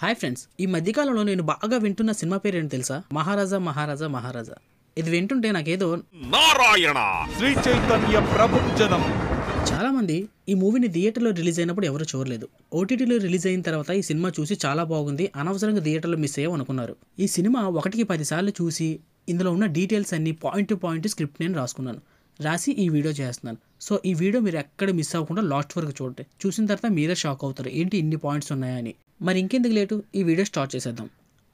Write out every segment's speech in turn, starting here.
Hi friends, ఈ మధ్యకాలంలో నేను బాగా వింటున్న సినిమా పేరు ఏంటి తెలుసా? మహారాజా మహారాజా మహారాజా. ఇది వింటుంటే నాకేదో నారాయణ శ్రీ చైతన్య ప్రభుజనం. చాలా మంది ఈ మూవీని థియేటర్లో రిలీజ్ అయినప్పుడు ఎవరు చూడలేదు. ఓటీటీలో రిలీజ్ అయిన తర్వాత ఈ సినిమా చూసి చాలా బాగుంది, అనవసరంగా థియేటర్లో మిస్ అయ్యాం అనుకున్నారు. ఈ సినిమా 1కి 10 సార్లు చూసి ఇందులో ఉన్న డీటెయిల్స్ అన్ని పాయింట్ టు పాయింట్ స్క్రిప్ట్ నేను రాసి ఈ వీడియో చేస్తున్నాను. సో ఈ వీడియో మీరు ఎక్కడ మిస్ అవ్వకుండా లాస్ట్ వరకు చూడండి. చూసిన తర్వాత మీరే షాక్ అవుతారు, ఏంటి ఇన్ని పాయింట్స్ ఉన్నాయని. మరి ఇంకెందుకు లేటు, ఈ వీడియో స్టార్ట్ చేసేద్దాం.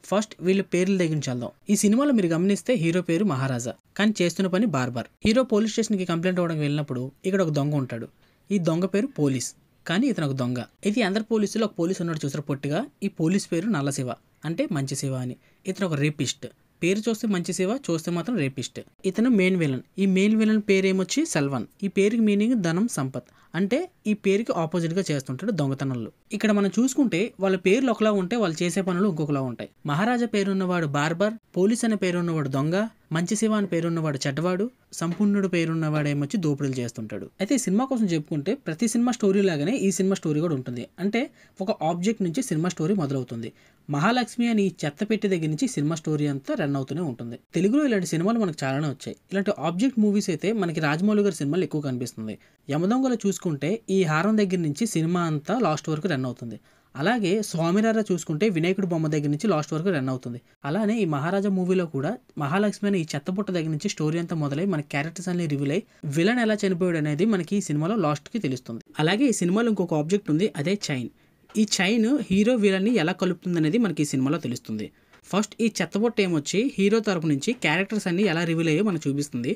ఫస్ట్ వీళ్ళ పేర్ల దగ్గర నుంచి వెళ్దాం. ఈ సినిమాలో మీరు గమనిస్తే హీరో పేరు మహారాజా, కానీ చేస్తున్న పని బార్బర్. హీరో పోలీస్ స్టేషన్కి కంప్లైంట్ అవ్వడానికి వెళ్ళినప్పుడు ఇక్కడ ఒక దొంగ ఉంటాడు. ఈ దొంగ పేరు పోలీస్, కానీ ఇతను ఒక దొంగ. ఇది అందరు పోలీసులు ఒక పోలీస్ ఉన్నాడు చూసారు పొట్టిగా. ఈ పోలీస్ పేరు నల్లశివ, అంటే మంచి శివ అని. ఇతను ఒక రేపిస్ట్. పేరు చూస్తే మంచి శివ, చూస్తే మాత్రం రేపిస్ట్. ఇతను మెయిన్ విలన్. ఈ మెయిన్ విలన్ పేరు ఏమొచ్చి సెల్వన్. ఈ పేరుకి మీనింగ్ ధనం, సంపత్. అంటే ఈ పేరుకి ఆపోజిట్ గా చేస్తుంటాడు దొంగతనంలో. ఇక్కడ మనం చూసుకుంటే వాళ్ళ పేర్లు ఒకలా ఉంటే వాళ్ళు చేసే పనులు ఇంకొకలా ఉంటాయి. మహారాజా పేరున్నవాడు బార్బర్, పోలీస్ అనే పేరున్నవాడు దొంగ, మంచి శివ అని పేరున్నవాడు చెడ్డవాడు, సంపూర్ణుడు పేరున్నవాడు ఏమొచ్చి దోపిడీలు చేస్తుంటాడు. అయితే ఈ సినిమా కోసం చెప్పుకుంటే ప్రతి సినిమా స్టోరీ లాగానే ఈ సినిమా స్టోరీ కూడా ఉంటుంది. అంటే ఒక ఆబ్జెక్ట్ నుంచి సినిమా స్టోరీ మొదలవుతుంది. మహాలక్ష్మి అని చెత్త పెట్టి దగ్గర నుంచి సినిమా స్టోరీ అంతా రన్ అవుతూనే ఉంటుంది. తెలుగులో ఇలాంటి సినిమాలు మనకు చాలానే వచ్చాయి. ఇలాంటి ఆబ్జెక్ట్ మూవీస్ అయితే మనకి రాజమౌళి గారి సినిమాలు ఎక్కువ కనిపిస్తుంది. యమదొంగలో చూసుకుంటే ఈ హారం దగ్గర నుంచి సినిమా అంతా లాస్ట్ వరకు రన్ అవుతుంది. అలాగే స్వామినారా చూసుకుంటే వినాయకుడు బొమ్మ దగ్గర నుంచి లాస్ట్ వరకు రన్ అవుతుంది. అలానే ఈ మహారాజా మూవీలో కూడా మహాలక్ష్మి అనే ఈ చెత్తపుట్ట దగ్గర నుంచి స్టోరీ అంతా మొదలై మన క్యారెక్టర్స్ అన్ని రివీల్ అయ్యి విలన్ ఎలా చనిపోయాడు అనేది మనకి ఈ సినిమాలో లాస్ట్ కి తెలుస్తుంది. అలాగే ఈ సినిమాలో ఇంకొక ఆబ్జెక్ట్ ఉంది, అదే చైన్. ఈ చైన్ హీరో విలన్ని ఎలా కలుపుతుంది అనేది మనకి ఈ సినిమాలో తెలుస్తుంది. ఫస్ట్ ఈ చెత్తబొట్ట ఏమొచ్చి హీరో తరపు నుంచి క్యారెక్టర్స్ అన్ని ఎలా రివీల్ అయ్యో మనకు చూపిస్తుంది.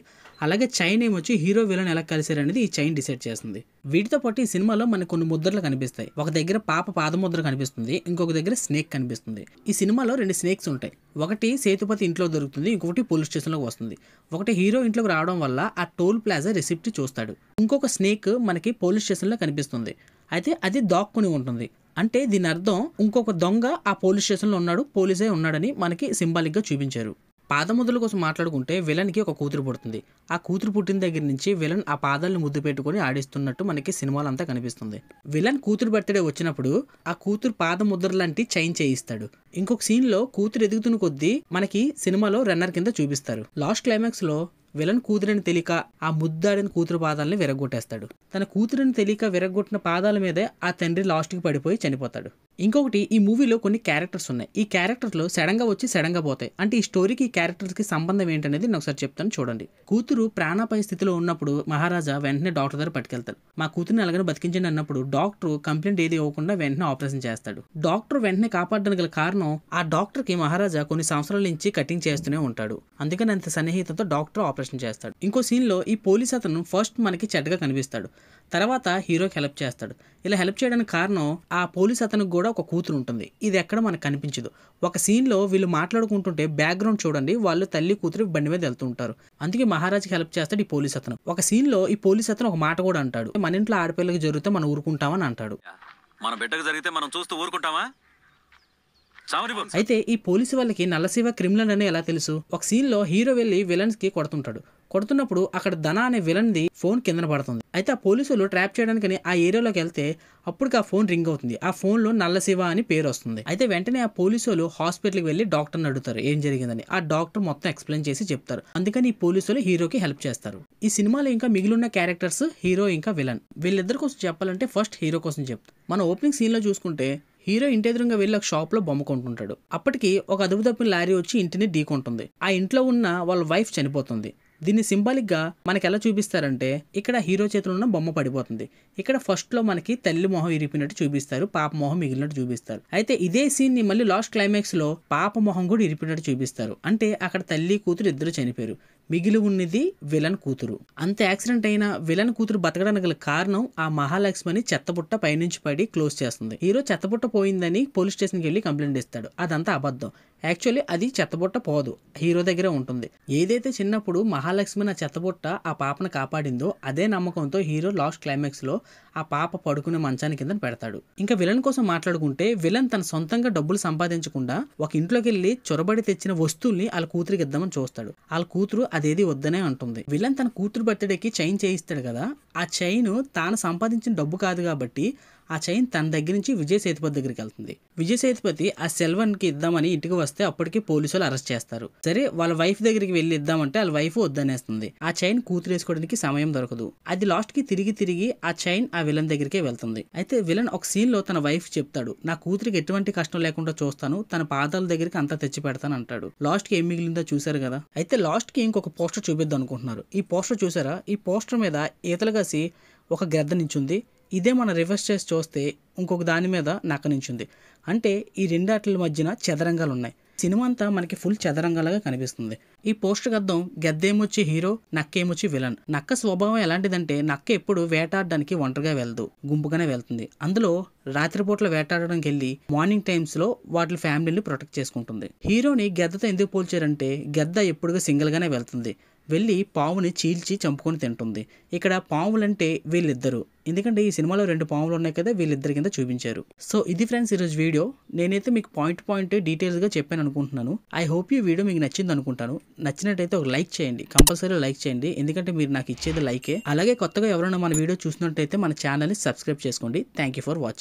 అలాగే చైన్ ఏమొచ్చి హీరో విలన్ ఎలా కలిసారు అనేది ఈ చైన్ డిసైడ్ చేస్తుంది. వీటితో పాటు ఈ సినిమాలో మనకు కొన్ని ముద్రలు కనిపిస్తాయి. ఒక దగ్గర పాప పాదముద్ర కనిపిస్తుంది, ఇంకొక దగ్గర స్నేక్ కనిపిస్తుంది. ఈ సినిమాలో 2 స్నేక్స్ ఉంటాయి. ఒకటి సేతుపతి ఇంట్లో దొరుకుతుంది, ఇంకొకటి పోలీస్ స్టేషన్లోకి వస్తుంది. ఒకటి హీరో ఇంట్లోకి రావడం వల్ల ఆ టోల్ ప్లాజా రిసిప్ట్ చూస్తాడు. ఇంకొక స్నేక్ మనకి పోలీస్ స్టేషన్లో కనిపిస్తుంది. అయితే అది దాక్కుని ఉంటుంది. అంటే దీని అర్థం ఇంకొక దొంగ ఆ పోలీస్ స్టేషన్లో ఉన్నాడు, పోలీసే ఉన్నాడని మనకి సింబాలిక్ గా చూపించారు. పాదముద్రల కోసం మాట్లాడుకుంటే విలన్కి ఒక కూతురు పుడుతుంది. ఆ కూతురు పుట్టిన దగ్గర నుంచి విలన్ ఆ పాదాలను ముద్దు పెట్టుకుని ఆడిస్తున్నట్టు మనకి సినిమాలంతా కనిపిస్తుంది. విలన్ కూతురు బర్త్డే వచ్చినప్పుడు ఆ కూతురు పాదముద్ర లాంటి చైన్ చేయిస్తాడు. ఇంకొక సీన్ లో కూతురు ఎదుగుతున్న కొద్దీ మనకి సినిమాలో రన్నర్ కింద చూపిస్తారు. లాస్ట్ క్లైమాక్స్ లో విలన్ కూతురిని తెలియక ఆ ముద్దాడిన కూతురు పాదాలని విరగొట్టేస్తాడు. తన కూతురిని తెలియక విరగొట్టిన పాదాల మీదే ఆ తండ్రి లాస్ట్ కి పడిపోయి చనిపోతాడు. ఇంకొకటి, ఈ మూవీలో కొన్ని క్యారెక్టర్స్ ఉన్నాయి. ఈ క్యారెక్టర్స్ లో సడన్ గా వచ్చి సడన్ గా పోతాయి. అంటే ఈ స్టోరీకి ఈ క్యారెక్టర్స్ కి సంబంధం ఏంటనేది నేను ఒకసారి చెప్తాను చూడండి. కూతురు ప్రాణాపాయ స్థితిలో ఉన్నప్పుడు మహారాజా వెంటనే డాక్టర్ దగ్గర పట్టుకెళ్తాడు. మా కూతురిని అలాగనే బతికించండి అన్నప్పుడు డాక్టర్ కంప్లైంట్ ఏది ఇవ్వకుండా వెంటనే ఆపరేషన్ చేస్తాడు. డాక్టర్ వెంటనే కాపాడడానికి గల కారణం ఆ డాక్టర్ కి మహారాజా కొన్ని సంవత్సరాల నుంచి కటింగ్ చేస్తూనే ఉంటాడు. అందుకని అంత సన్నిహితంతో డాక్టర్ ఆపరేషన్ చేస్తాడు. ఇంకో సీన్ లో ఈ పోలీస్ అతను ఫస్ట్ మనకి చెడ్డగా కనిపిస్తాడు, తర్వాత హీరోకి హెల్ప్ చేస్తాడు. ఇలా హెల్ప్ చేయడానికి కారణం ఆ పోలీస్ అతనికి కూడా ఒక కూతురు ఉంటుంది. ఇది ఎక్కడ మనకు కనిపించదు. ఒక సీన్ లో వీళ్ళు మాట్లాడుకుంటుంటే బ్యాక్గ్రౌండ్ చూడండి, వాళ్ళు తల్లి కూతురు బండి మీద వెళ్తుంటారు. అందుకే మహారాజుకి హెల్ప్ చేస్తాడు ఈ పోలీస్ అతను. ఒక సీన్ లో ఈ పోలీస్ అతను ఒక మాట కూడా అంటాడు, మన ఇంట్లో ఆడపిల్లకి జరిగితే మనం ఊరుకుంటామని అంటాడు. మన బిడ్డకు జరిగితే మనం చూస్తూ ఊరుకుంటామా? అయితే ఈ పోలీసు వాళ్ళకి నల్లశివ క్రిమినల్ అని ఎలా తెలుసు? ఒక సీన్ లో హీరో వెళ్లి విలన్స్ కి కొడుతున్నప్పుడు అక్కడ ధన అనే విలన్ ది ఫోన్ కిందన పడుతుంది. అయితే ఆ పోలీసులు ట్రాప్ చేయడానికి ఆ ఏరియాలోకి వెళ్తే అప్పటికి ఆ ఫోన్ రింగ్ అవుతుంది. ఆ ఫోన్ లో నల్లశివ అని పేరు వస్తుంది. అయితే వెంటనే ఆ పోలీసులు హాస్పిటల్కి వెళ్లి డాక్టర్ని అడుగుతారు ఏం జరిగిందని. ఆ డాక్టర్ మొత్తం ఎక్స్ప్లెయిన్ చేసి చెప్తారు. అందుకని ఈ పోలీసులు హీరోకి హెల్ప్ చేస్తారు. ఈ సినిమాలో ఇంకా మిగిలిన క్యారెక్టర్స్ హీరో ఇంకా విలన్, వీళ్ళిద్దరి కోసం చెప్పాలంటే ఫస్ట్ హీరో కోసం చెప్తాం. మన ఓపెనింగ్ సీన్ లో చూసుకుంటే హీరో ఇంటి ఎదురుగా వెళ్ళి ఒక షాప్ లో బొమ్మ కొంటుంటాడు. అప్పటికి ఒక అదుపు తప్పిన లారీ వచ్చి ఇంటిని ఢీకొంటుంది. ఆ ఇంట్లో ఉన్న వాళ్ళ వైఫ్ చనిపోతుంది. దీన్ని సింబాలిక్ గా మనకి ఎలా చూపిస్తారంటే ఇక్కడ హీరో చేతిలో ఉన్న బొమ్మ పడిపోతుంది. ఇక్కడ ఫస్ట్ లో మనకి తల్లి మొహం ఇరిపినట్టు చూపిస్తారు, పాప మొహం మిగిలినట్టు చూపిస్తారు. అయితే ఇదే సీన్ ని మళ్ళీ లాస్ట్ క్లైమాక్స్ లో పాప మొహం కూడా ఇరిపినట్టు చూపిస్తారు. అంటే అక్కడ తల్లి కూతురు ఇద్దరు చనిపోయారు, మిగిలి ఉన్నది విలన్ కూతురు. అంత యాక్సిడెంట్ అయిన విలన్ కూతురు బతకడానికి గల కారణం ఆ మహాలక్ష్మిని చెత్తపుట్ట పైనుంచి పడి క్లోజ్ చేస్తుంది. హీరో చెత్తపుట్ట పోయిందని పోలీస్ స్టేషన్కి వెళ్ళి కంప్లైంట్ ఇస్తాడు. అదంతా అబద్ధం. యాక్చువల్లీ అది చెత్తబుట్ట పోదు, హీరో దగ్గరే ఉంటుంది. ఏదైతే చిన్నప్పుడు మహాలక్ష్మి నా చెత్తబుట్ట ఆ పాపను కాపాడిందో అదే నమ్మకంతో హీరో లాస్ట్ క్లైమాక్స్ లో ఆ పాప పడుకునే మంచాన్ని కింద పెడతాడు. ఇంకా విలన్ కోసం మాట్లాడుకుంటే విలన్ తన సొంతంగా డబ్బులు సంపాదించకుండా ఒక ఇంట్లోకి వెళ్ళి చొరబడి తెచ్చిన వస్తువుల్ని వాళ్ళ కూతురికి ఇద్దామని చూస్తాడు. వాళ్ళ కూతురు అదేది వద్దనే అంటుంది. విలన్ తన కూతురు బర్త్డేకి చైన్ చేయిస్తాడు కదా, ఆ చైన్ తాను సంపాదించిన డబ్బు కాదు కాబట్టి ఆ చైన్ తన దగ్గర నుంచి విజయ్ సేతుపతి దగ్గరికి వెళ్తుంది. విజయ్ సేతుపతి ఆ సెల్వన్ కి ఇద్దామని ఇంటికి వస్తే అప్పటికి పోలీసులు అరెస్ట్ చేస్తారు. సరే వాళ్ళ వైఫ్ దగ్గరికి వెళ్ళి ఇద్దామంటే వాళ్ళ వైఫ్ వద్దనేస్తుంది. ఆ చైన్ కూతురేసుకోవడానికి సమయం దొరకదు. అది లాస్ట్ కి తిరిగి ఆ చైన్ ఆ విలన్ దగ్గరికే వెళ్తుంది. అయితే విలన్ ఒక సీన్ లో తన వైఫ్ చెప్తాడు, నా కూతురికి ఎటువంటి కష్టం లేకుండా చూస్తాను, తన పాదాల దగ్గరికి అంతా తెచ్చి పెడతాను అంటాడు. లాస్ట్ కి ఏం మిగిలిందో చూసారు కదా. అయితే లాస్ట్ కి ఇంకొక పోస్టర్ చూపిద్దాం అనుకుంటున్నారు. ఈ పోస్టర్ చూసారా? ఈ పోస్టర్ మీద ఈతలుగాసి ఒక గద్ద నించుంది. ఇదే మన రివర్స్ చేసి చూస్తే ఇంకొక దాని మీద నక్క నించుంది. అంటే ఈ రెండాట్ల మధ్యన చదరంగాలు ఉన్నాయి. సినిమా అంతా మనకి ఫుల్ చదరంగాలుగా కనిపిస్తుంది. ఈ పోస్టర్ అర్థం గద్దేమొచ్చి హీరో, నక్కేమొచ్చి విలన్. నక్క స్వభావం ఎలాంటిదంటే నక్క ఎప్పుడు వేటాడడానికి ఒంటరిగా వెళ్దు, గుంపుగానే వెళ్తుంది. అందులో రాత్రిపూట్ల వేటాడడానికి వెళ్ళి మార్నింగ్ టైమ్స్ లో వాటి ఫ్యామిలీని ప్రొటెక్ట్ చేసుకుంటుంది. హీరోని గద్దతో ఎందుకు పోల్చారంటే గద్ద ఎప్పుడుగా సింగిల్ గానే వెళ్తుంది, వెళ్ళి పావుని చీల్చి చంపుకొని తింటుంది. ఇక్కడ పావులంటే వీళ్ళిద్దరు, ఎందుకంటే ఈ సినిమాలో 2 పావులు ఉన్నాయి కదా, వీళ్ళిద్దరి కింద చూపించారు. సో ఇది ఫ్రెండ్స్ ఈరోజు వీడియో. నేనైతే మీకు పాయింట్ డీటెయిల్స్ గా చెప్పాను అనుకుంటున్నాను. ఐ హోప్ ఈ వీడియో మీకు నచ్చింది అనుకుంటాను. నచ్చినట్టయితే ఒక లైక్ చేయండి, కంపల్సరీ లైక్ చేయండి, ఎందుకంటే మీరు నాకు ఇచ్చేది లైకే. అలాగే కొత్తగా ఎవరైనా మన వీడియో చూసినట్టయితే మన ఛానల్ని సబ్స్క్రైబ్ చేసుకోండి. Thank you for watching.